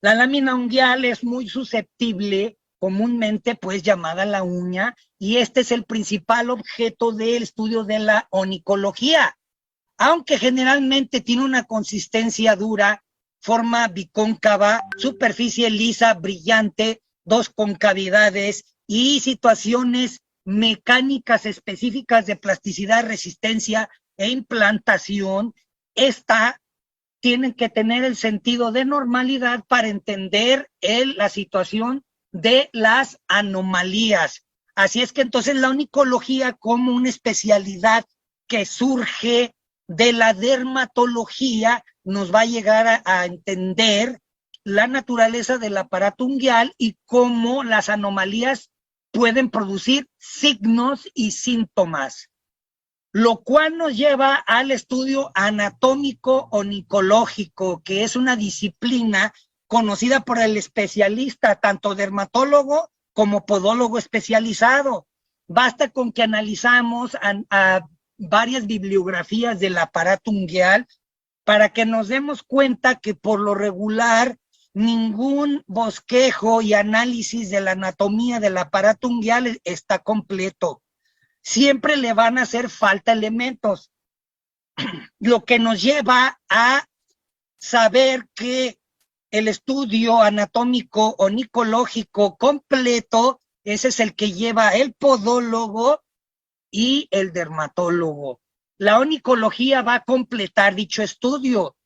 La lámina ungueal es muy susceptible, comúnmente pues llamada la uña, y este es el principal objeto del estudio de la onicología. Aunque generalmente tiene una consistencia dura, forma bicóncava, superficie lisa, brillante, dos concavidades y situaciones mecánicas específicas de plasticidad, resistencia e implantación, tienen que tener el sentido de normalidad para entender la situación de las anomalías. Así es que entonces la onicología como una especialidad que surge de la dermatología nos va a llegar a entender la naturaleza del aparato ungueal y cómo las anomalías pueden producir signos y síntomas, lo cual nos lleva al estudio anatómico onicológico, que es una disciplina conocida por el especialista, tanto dermatólogo como podólogo especializado. Basta con que analizamos a varias bibliografías del aparato ungueal para que nos demos cuenta que por lo regular ningún bosquejo y análisis de la anatomía del aparato ungueal está completo. Siempre le van a hacer falta elementos, lo que nos lleva a saber que el estudio anatómico onicológico completo, ese es el que lleva el podólogo y el dermatólogo. La onicología va a completar dicho estudio.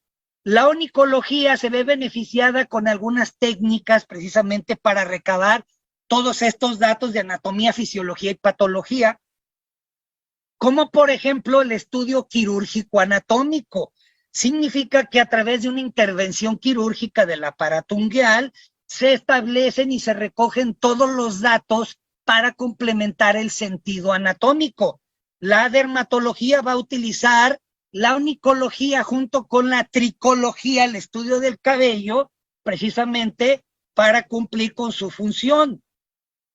La onicología se ve beneficiada con algunas técnicas precisamente para recabar todos estos datos de anatomía, fisiología y patología, como por ejemplo el estudio quirúrgico anatómico. Significa que a través de una intervención quirúrgica del aparato ungueal se establecen y se recogen todos los datos para complementar el sentido anatómico. La dermatología va a utilizar la onicología junto con la tricología, el estudio del cabello, precisamente para cumplir con su función.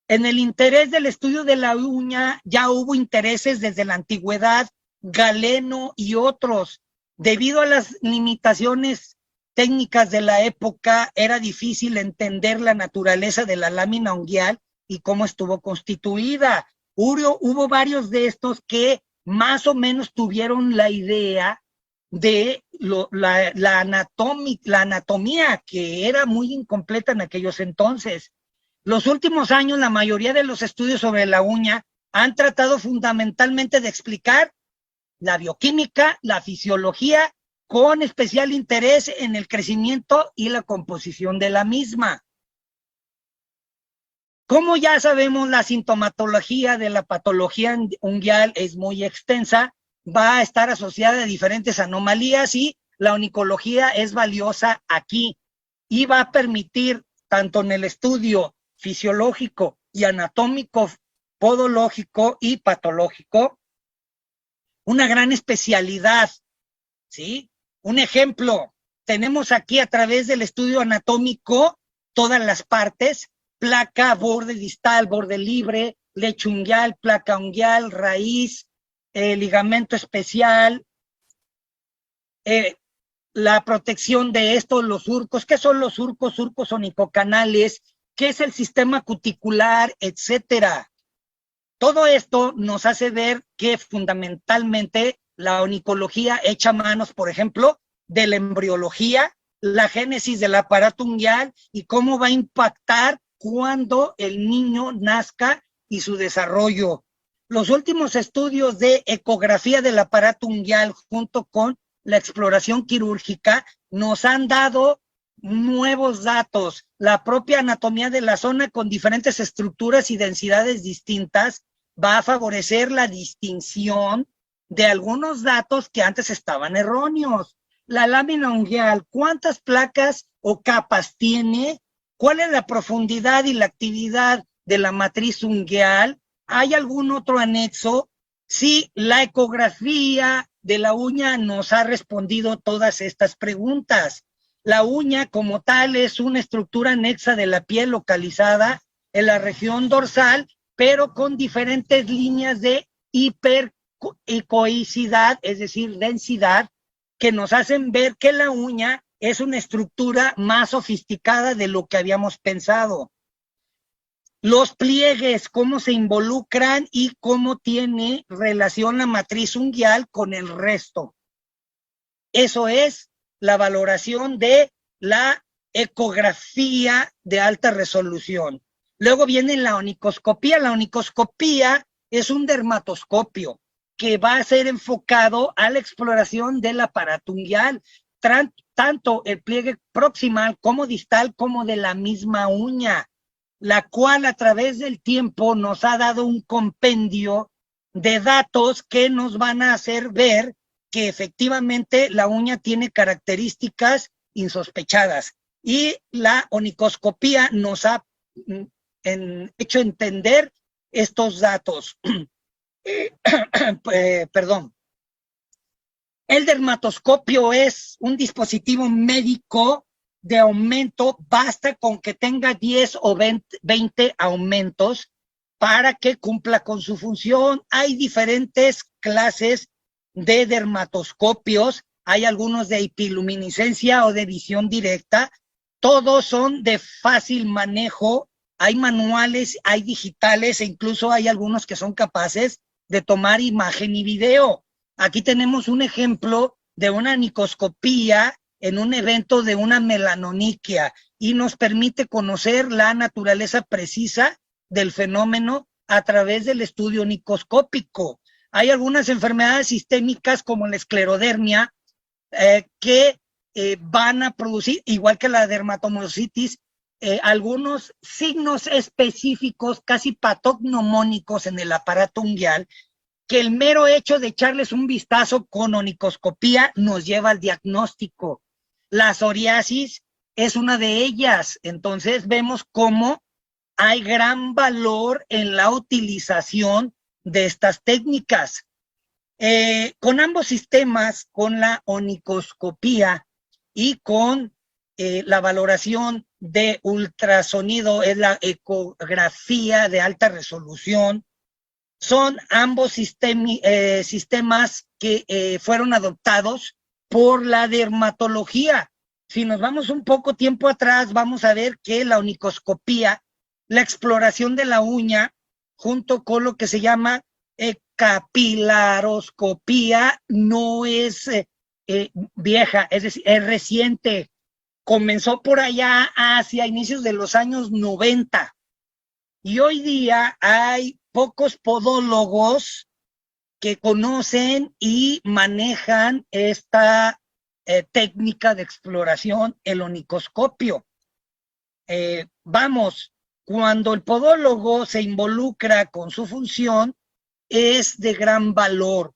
En el interés del estudio de la uña ya hubo intereses desde la antigüedad, Galeno y otros. Debido a las limitaciones técnicas de la época, era difícil entender la naturaleza de la lámina ungueal y cómo estuvo constituida. Hubo varios de estos que más o menos tuvieron la idea de la anatomía, que era muy incompleta en aquellos entonces. Los últimos años, la mayoría de los estudios sobre la uña han tratado fundamentalmente de explicar la bioquímica, la fisiología, con especial interés en el crecimiento y la composición de la misma. Como ya sabemos, la sintomatología de la patología unguial es muy extensa, va a estar asociada a diferentes anomalías y la onicología es valiosa aquí y va a permitir, tanto en el estudio fisiológico y anatómico, podológico y patológico, una gran especialidad, ¿sí? Un ejemplo, tenemos aquí a través del estudio anatómico todas las partes: placa, borde distal, borde libre, lecho unguial, placa unguial, raíz, ligamento especial, la protección de estos, los surcos. ¿Qué son los surcos? Surcos onicocanales. ¿Qué es el sistema cuticular? Etcétera. Todo esto nos hace ver que fundamentalmente la onicología echa manos, por ejemplo, de la embriología, la génesis del aparato unguial y cómo va a impactar cuando el niño nazca y su desarrollo. Los últimos estudios de ecografía del aparato unguial junto con la exploración quirúrgica nos han dado nuevos datos. La propia anatomía de la zona, con diferentes estructuras y densidades distintas, va a favorecer la distinción de algunos datos que antes estaban erróneos. La lámina unguial, ¿cuántas placas o capas tiene? ¿Cuál es la profundidad y la actividad de la matriz unguial? ¿Hay algún otro anexo? Sí, la ecografía de la uña nos ha respondido todas estas preguntas. La uña como tal es una estructura anexa de la piel localizada en la región dorsal, pero con diferentes líneas de hiperecoicidad, es decir, densidad, que nos hacen ver que la uña es una estructura más sofisticada de lo que habíamos pensado. Los pliegues, cómo se involucran y cómo tiene relación la matriz unguial con el resto. Eso es la valoración de la ecografía de alta resolución. Luego viene la onicoscopía. La onicoscopía es un dermatoscopio que va a ser enfocado a la exploración del aparato unguial, tanto el pliegue proximal como distal como de la misma uña, la cual a través del tiempo nos ha dado un compendio de datos que nos van a hacer ver que efectivamente la uña tiene características insospechadas, y la onicoscopía nos ha hecho entender estos datos. Perdón. El dermatoscopio es un dispositivo médico de aumento. Basta con que tenga 10 o 20 aumentos para que cumpla con su función. Hay diferentes clases de dermatoscopios. Hay algunos de hiperluminiscencia o de visión directa. Todos son de fácil manejo. Hay manuales, hay digitales e incluso hay algunos que son capaces de tomar imagen y video. Aquí tenemos un ejemplo de una nicoscopía en un evento de una melanoniquia y nos permite conocer la naturaleza precisa del fenómeno a través del estudio nicoscópico. Hay algunas enfermedades sistémicas como la esclerodermia que van a producir, igual que la dermatomyositis, algunos signos específicos casi patognomónicos en el aparato unguial, que el mero hecho de echarles un vistazo con onicoscopía nos lleva al diagnóstico. La psoriasis es una de ellas. Entonces vemos cómo hay gran valor en la utilización de estas técnicas. Con ambos sistemas, con la onicoscopía y con la valoración de ultrasonido, es la ecografía de alta resolución, son ambos sistemas que fueron adoptados por la dermatología. Si nos vamos un poco tiempo atrás, vamos a ver que la onicoscopía, la exploración de la uña, junto con lo que se llama capilaroscopía, no es vieja, es decir, es reciente. Comenzó por allá hacia inicios de los años 90 y hoy día hay pocos podólogos que conocen y manejan esta técnica de exploración, el onicoscopio. Cuando el podólogo se involucra con su función, es de gran valor.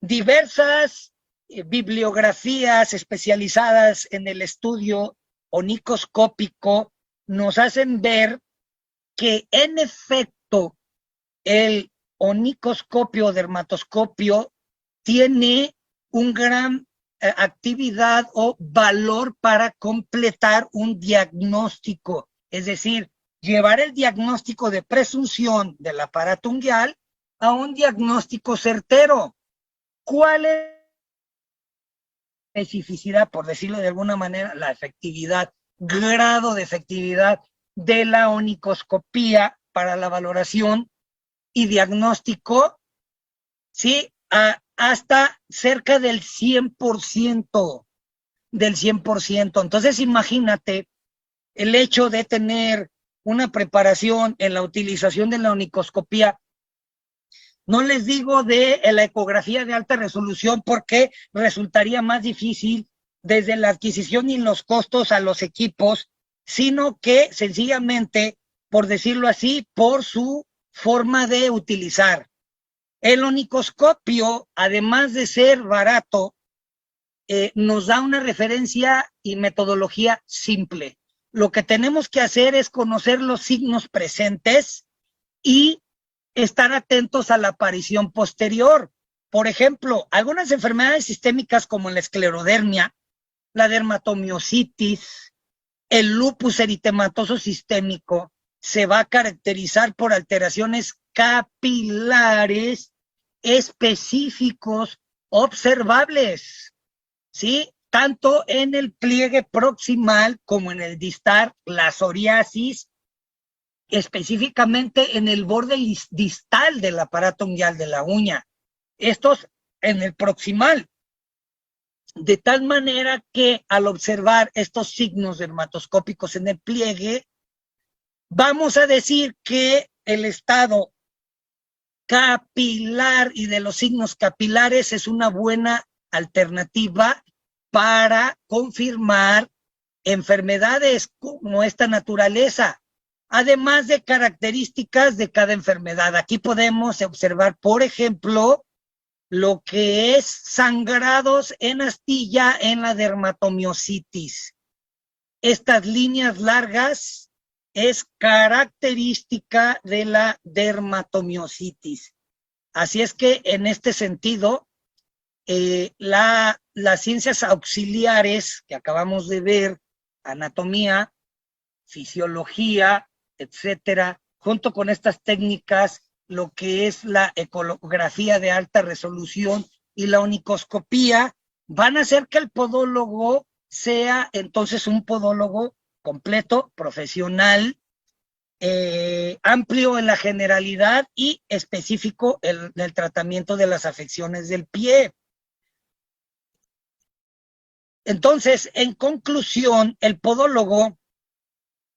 Diversas bibliografías especializadas en el estudio onicoscópico nos hacen ver que en efecto el onicoscopio o dermatoscopio tiene un gran actividad o valor para completar un diagnóstico, es decir, llevar el diagnóstico de presunción del aparato unguial a un diagnóstico certero. ¿Cuál es la especificidad, por decirlo de alguna manera, la efectividad, grado de efectividad de la onicoscopía para la valoración y diagnóstico? Sí, hasta cerca del 100%, del 100%. Entonces, imagínate el hecho de tener una preparación en la utilización de la onicoscopía. No les digo de la ecografía de alta resolución porque resultaría más difícil desde la adquisición y los costos a los equipos, sino que sencillamente, por decirlo así, por su forma de utilizar. El onicoscopio, además de ser barato, nos da una referencia y metodología simple. Lo que tenemos que hacer es conocer los signos presentes y estar atentos a la aparición posterior. Por ejemplo, algunas enfermedades sistémicas como la esclerodermia, la dermatomiositis, el lupus eritematoso sistémico, se va a caracterizar por alteraciones capilares específicos observables, ¿sí? Tanto en el pliegue proximal como en el distal, la psoriasis, específicamente en el borde distal del aparato unguial de la uña. Estos en el proximal. De tal manera que al observar estos signos dermatoscópicos en el pliegue, vamos a decir que el estado capilar y de los signos capilares es una buena alternativa para confirmar enfermedades como esta naturaleza, además de características de cada enfermedad. Aquí podemos observar, por ejemplo, lo que es sangrados en astilla en la dermatomiositis. Estas líneas largas es característica de la dermatomiositis. Así es que en este sentido, las ciencias auxiliares que acabamos de ver, anatomía, fisiología, etcétera, junto con estas técnicas, lo que es la ecografía de alta resolución y la onicoscopía, van a hacer que el podólogo sea entonces un podólogo completo, profesional, amplio en la generalidad y específico en el tratamiento de las afecciones del pie. Entonces, en conclusión, el podólogo,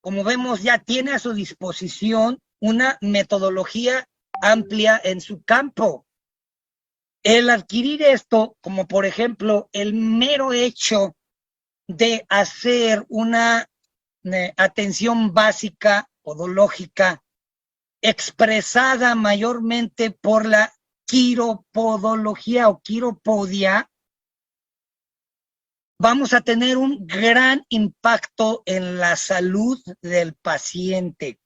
como vemos, ya tiene a su disposición una metodología amplia en su campo. El adquirir esto, como por ejemplo, el mero hecho de hacer una atención básica podológica expresada mayormente por la quiropodología o quiropodia, vamos a tener un gran impacto en la salud del paciente.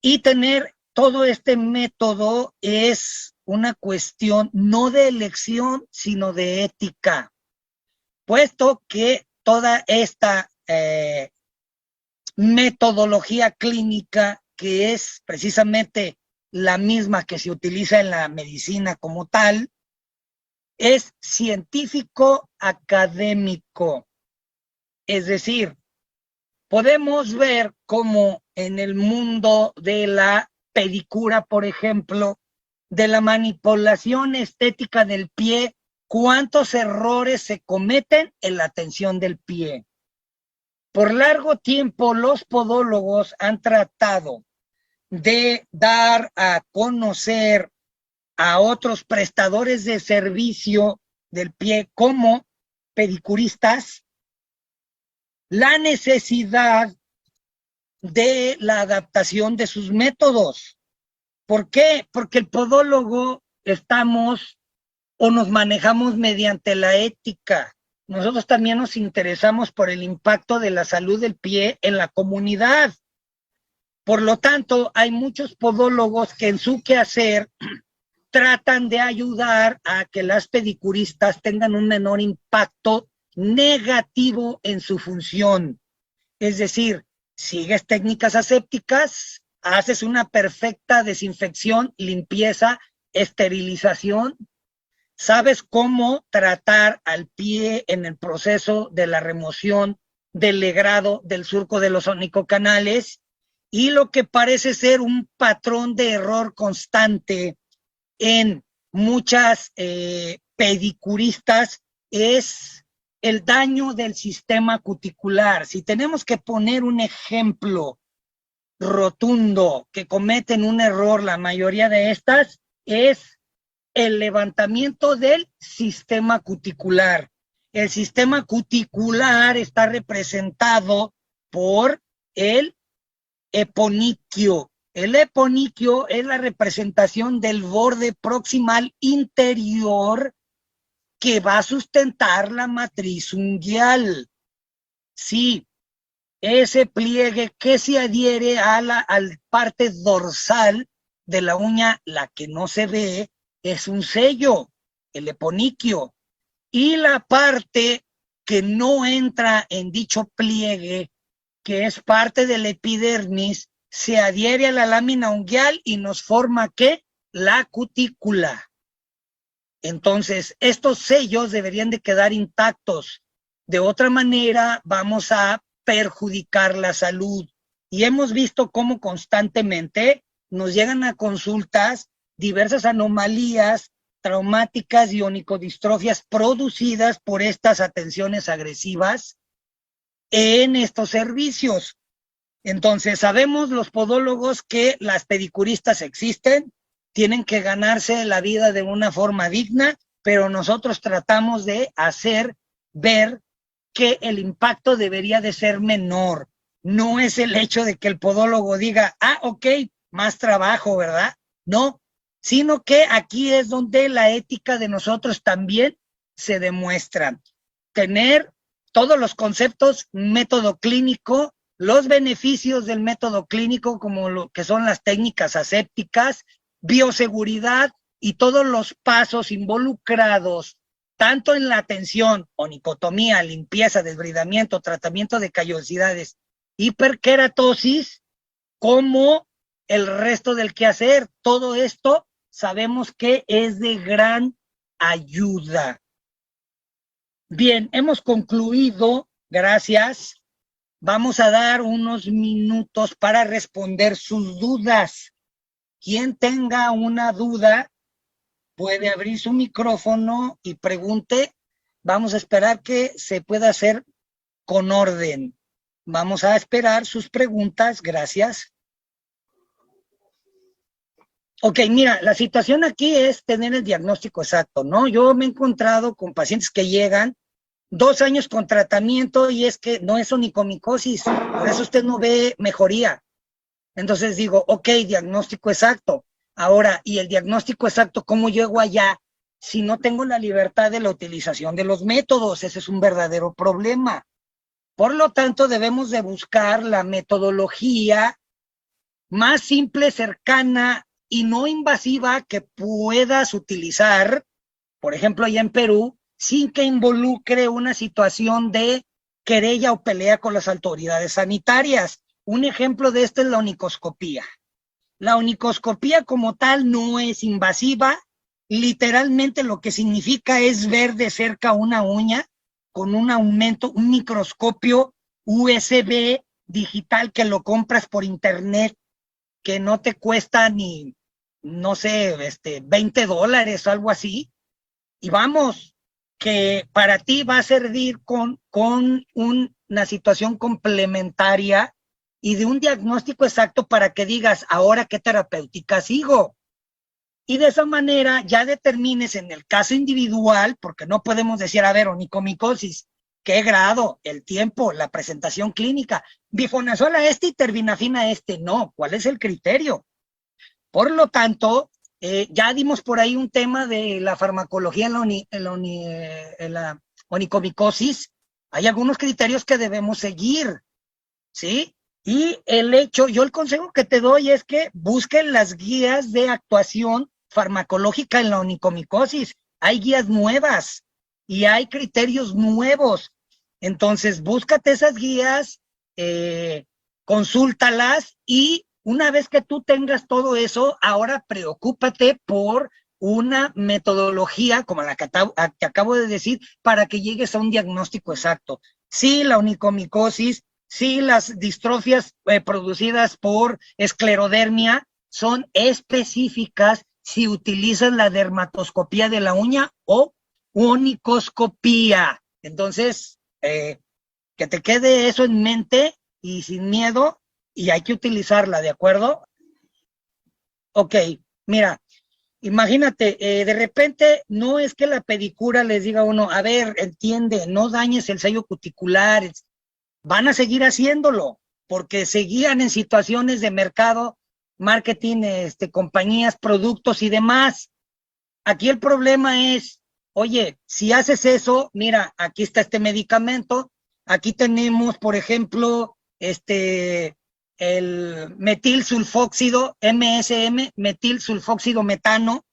Y tener todo este método es una cuestión no de elección, sino de ética, puesto que toda esta metodología clínica, que es precisamente la misma que se utiliza en la medicina como tal, es científico académico. Es decir, podemos ver cómo en el mundo de la pedicura, por ejemplo, de la manipulación estética del pie, cuántos errores se cometen en la atención del pie. Por largo tiempo, los podólogos han tratado de dar a conocer a otros prestadores de servicio del pie como pedicuristas la necesidad de la adaptación de sus métodos. ¿Por qué? Porque el podólogo estamos o nos manejamos mediante la ética. Nosotros también nos interesamos por el impacto de la salud del pie en la comunidad. Por lo tanto, hay muchos podólogos que en su quehacer tratan de ayudar a que las pedicuristas tengan un menor impacto negativo en su función. Es decir, sigues técnicas asépticas, haces una perfecta desinfección, limpieza, esterilización, sabes cómo tratar al pie en el proceso de la remoción del legrado del surco de los onicocanales, y lo que parece ser un patrón de error constante en muchas pedicuristas es el daño del sistema cuticular. Si tenemos que poner un ejemplo rotundo que cometen un error, la mayoría de estas, es el levantamiento del sistema cuticular. El sistema cuticular está representado por el eponiquio. El eponiquio es la representación del borde proximal interior que va a sustentar la matriz unguial. Sí, ese pliegue que se adhiere a la parte dorsal de la uña, la que no se ve, es un sello, el eponiquio. Y la parte que no entra en dicho pliegue, que es parte del epidermis, se adhiere a la lámina unguial y nos forma, ¿qué? La cutícula. Entonces, estos sellos deberían de quedar intactos. De otra manera, vamos a perjudicar la salud. Y hemos visto cómo constantemente nos llegan a consultas diversas anomalías traumáticas y onicodistrofias producidas por estas atenciones agresivas en estos servicios. Entonces, sabemos los podólogos que las pedicuristas existen, tienen que ganarse la vida de una forma digna, pero nosotros tratamos de hacer ver que el impacto debería de ser menor. No es el hecho de que el podólogo diga, ok, más trabajo, ¿verdad? No, sino que aquí es donde la ética de nosotros también se demuestra. Tener todos los conceptos, método clínico, los beneficios del método clínico, como lo que son las técnicas asépticas, bioseguridad y todos los pasos involucrados, tanto en la atención, onicotomía, limpieza, desbridamiento, tratamiento de callosidades, hiperkeratosis, como el resto del quehacer. Todo esto sabemos que es de gran ayuda. Bien, hemos concluido, gracias. Vamos a dar unos minutos para responder sus dudas. Quien tenga una duda puede abrir su micrófono y pregunte. Vamos a esperar que se pueda hacer con orden. Vamos a esperar sus preguntas. Gracias. Ok, mira, la situación aquí es tener el diagnóstico exacto, ¿no? Yo me he encontrado con pacientes que llegan 2 años con tratamiento y es que no es onicomicosis, por eso usted no ve mejoría. Entonces digo, ok, diagnóstico exacto. Ahora, ¿y el diagnóstico exacto cómo llego allá si no tengo la libertad de la utilización de los métodos? Ese es un verdadero problema. Por lo tanto, debemos de buscar la metodología más simple, cercana y no invasiva que puedas utilizar, por ejemplo, allá en Perú, sin que involucre una situación de querella o pelea con las autoridades sanitarias. Un ejemplo de esto es la onicoscopía. La onicoscopía como tal no es invasiva, literalmente lo que significa es ver de cerca una uña con un aumento, un microscopio USB digital que lo compras por internet, que no te cuesta ni, no sé, $20 o algo así, y vamos, que para ti va a servir con una situación complementaria y de un diagnóstico exacto para que digas, ahora qué terapéutica sigo. Y de esa manera ya determines en el caso individual, porque no podemos decir, a ver, onicomicosis, ¿qué grado? El tiempo, la presentación clínica, bifonazol a este y terbinafina a este. No, ¿cuál es el criterio? Por lo tanto, ya dimos por ahí un tema de la farmacología en la onicomicosis. Hay algunos criterios que debemos seguir, ¿sí? Y yo el consejo que te doy es que busquen las guías de actuación farmacológica en la onicomicosis. Hay guías nuevas y hay criterios nuevos. Entonces, búscate esas guías, consúltalas y una vez que tú tengas todo eso, ahora preocúpate por una metodología como la que acabo de decir para que llegues a un diagnóstico exacto. Sí, la onicomicosis, sí, las distrofias producidas por esclerodermia son específicas si utilizas la dermatoscopía de la uña o onicoscopía. Entonces, que te quede eso en mente y sin miedo, y hay que utilizarla, ¿de acuerdo? Ok, mira, imagínate, de repente no es que la pedicura les diga a uno, a ver, entiende, no dañes el sello cuticular, van a seguir haciéndolo, porque seguían en situaciones de mercado, marketing, compañías, productos y demás. Aquí el problema es, oye, si haces eso, mira, aquí está este medicamento, aquí tenemos, por ejemplo, el metilsulfóxido, MSM, metilsulfóxido metano,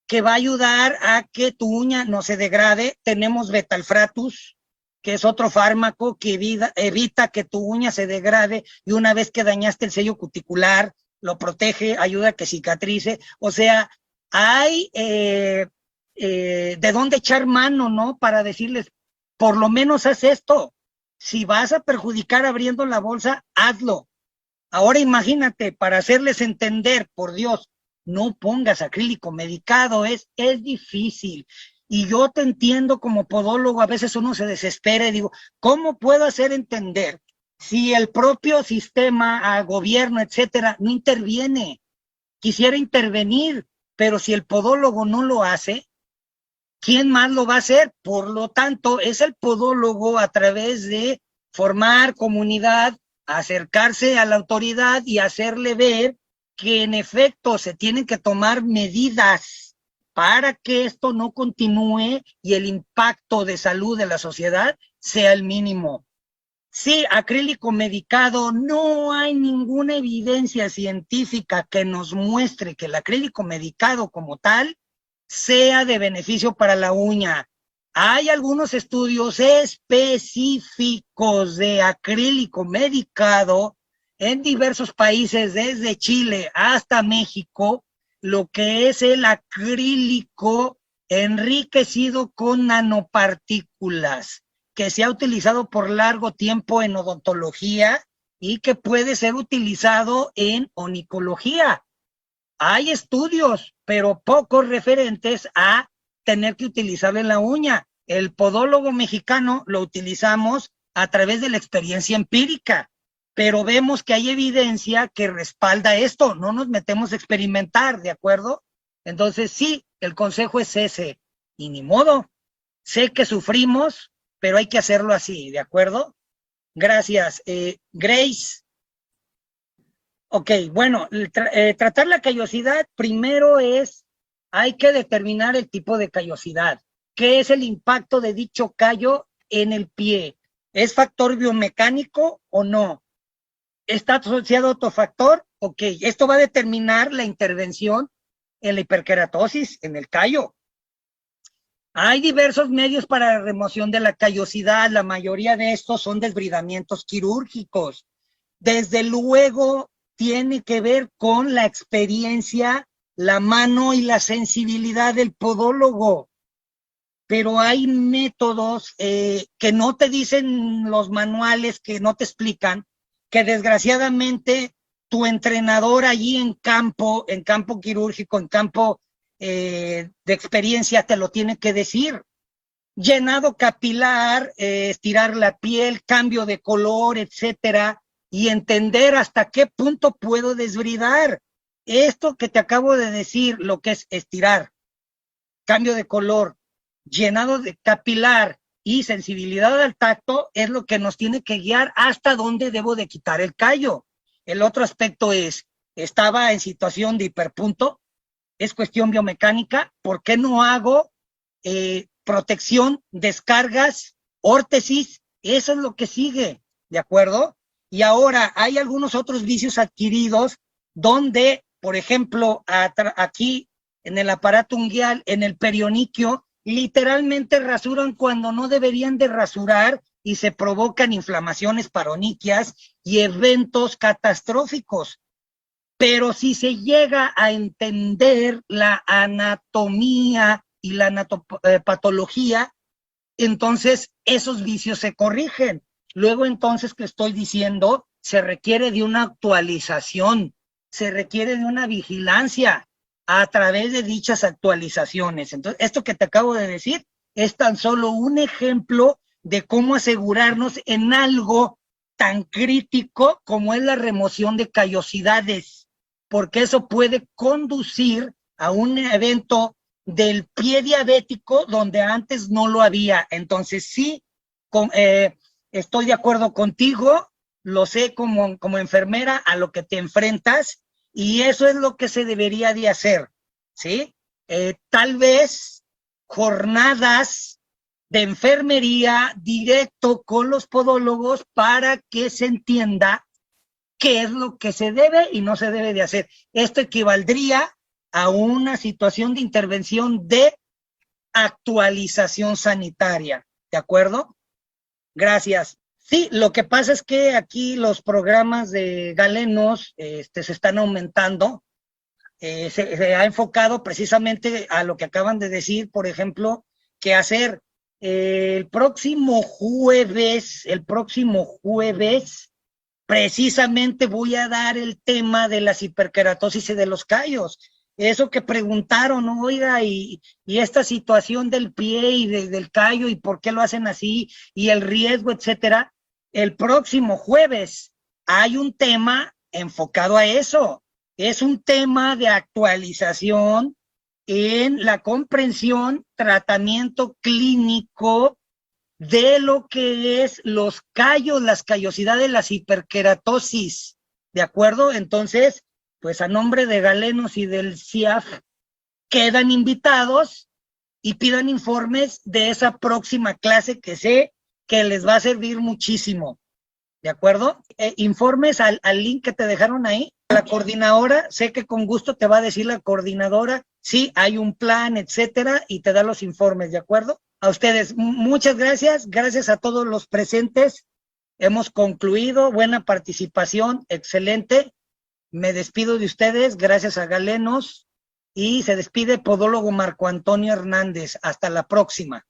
que va a ayudar a que tu uña no se degrade. Tenemos betalfratus, que es otro fármaco que evita que tu uña se degrade y una vez que dañaste el sello cuticular, lo protege, ayuda a que cicatrice. O sea, hay de dónde echar mano, ¿no? Para decirles, por lo menos haz esto. Si vas a perjudicar abriendo la bolsa, hazlo. Ahora imagínate, para hacerles entender, por Dios, no pongas acrílico medicado, es difícil. Y yo te entiendo como podólogo, a veces uno se desespera y digo, ¿cómo puedo hacer entender si el propio sistema, gobierno, etcétera, no interviene? Quisiera intervenir, pero si el podólogo no lo hace, ¿quién más lo va a hacer? Por lo tanto, es el podólogo a través de formar comunidad, acercarse a la autoridad y hacerle ver que en efecto se tienen que tomar medidas para que esto no continúe y el impacto de salud de la sociedad sea el mínimo. Sí, acrílico medicado, no hay ninguna evidencia científica que nos muestre que el acrílico medicado como tal sea de beneficio para la uña. Hay algunos estudios específicos de acrílico medicado en diversos países, desde Chile hasta México, lo que es el acrílico enriquecido con nanopartículas, que se ha utilizado por largo tiempo en odontología y que puede ser utilizado en onicología. Hay estudios, pero pocos referentes a tener que utilizarlo en la uña. El podólogo mexicano lo utilizamos a través de la experiencia empírica, pero vemos que hay evidencia que respalda esto. No nos metemos a experimentar, ¿de acuerdo? Entonces sí, el consejo es ese. Y ni modo, sé que sufrimos, pero hay que hacerlo así, ¿de acuerdo? Gracias. Grace. Ok, bueno, tratar la callosidad primero hay que determinar el tipo de callosidad. ¿Qué es el impacto de dicho callo en el pie? ¿Es factor biomecánico o no? ¿Está asociado a otro factor? Ok, esto va a determinar la intervención en la hiperkeratosis, en el callo. Hay diversos medios para la remoción de la callosidad. La mayoría de estos son desbridamientos quirúrgicos. Desde luego, tiene que ver con la experiencia, la mano y la sensibilidad del podólogo. Pero hay métodos que no te dicen los manuales, que no te explican, que desgraciadamente tu entrenador allí en campo quirúrgico, en campo de experiencia, te lo tiene que decir. llenado capilar, estirar la piel, cambio de color, etcétera, y entender hasta qué punto puedo desbridar. Esto que te acabo de decir, lo que es estirar, cambio de color, llenado de capilar y sensibilidad al tacto, es lo que nos tiene que guiar hasta dónde debo de quitar el callo. El otro aspecto es, estaba en situación de hiperpunto, es cuestión biomecánica, ¿por qué no hago protección, descargas, órtesis? Eso es lo que sigue, ¿de acuerdo? Y ahora hay algunos otros vicios adquiridos donde, por ejemplo, aquí en el aparato unguial, en el perioniquio, literalmente rasuran cuando no deberían de rasurar y se provocan inflamaciones paroniquias y eventos catastróficos. Pero si se llega a entender la anatomía y la patología, entonces esos vicios se corrigen. Luego entonces, que estoy diciendo, se requiere de una actualización, se requiere de una vigilancia a través de dichas actualizaciones. Entonces, esto que te acabo de decir es tan solo un ejemplo de cómo asegurarnos en algo tan crítico como es la remoción de callosidades, porque eso puede conducir a un evento del pie diabético donde antes no lo había. Entonces sí, estoy de acuerdo contigo, lo sé como enfermera a lo que te enfrentas, y eso es lo que se debería de hacer, ¿sí? Tal vez jornadas de enfermería directo con los podólogos para que se entienda qué es lo que se debe y no se debe de hacer. Esto equivaldría a una situación de intervención de actualización sanitaria, ¿de acuerdo? Gracias. Sí, lo que pasa es que aquí los programas de galenos se están aumentando. Se ha enfocado precisamente a lo que acaban de decir, por ejemplo, que hacer el próximo jueves, precisamente voy a dar el tema de las hiperkeratosis y de los callos. Eso que preguntaron, oiga, y esta situación del pie y del callo, y por qué lo hacen así, y el riesgo, etcétera. El próximo jueves hay un tema enfocado a eso. Es un tema de actualización en la comprensión, tratamiento clínico de lo que es los callos, las callosidades, las hiperkeratosis, ¿de acuerdo? Entonces, pues a nombre de Galenos y del CIAF, quedan invitados y pidan informes de esa próxima clase que sé que les va a servir muchísimo, ¿de acuerdo? Informes al link que te dejaron ahí. La coordinadora, sé que con gusto te va a decir la coordinadora, sí, hay un plan, etcétera, y te da los informes, ¿de acuerdo? A ustedes, muchas gracias, gracias a todos los presentes. Hemos concluido, buena participación, excelente. Me despido de ustedes, gracias a Galenos, y se despide Podólogo Marco Antonio Hernández. Hasta la próxima.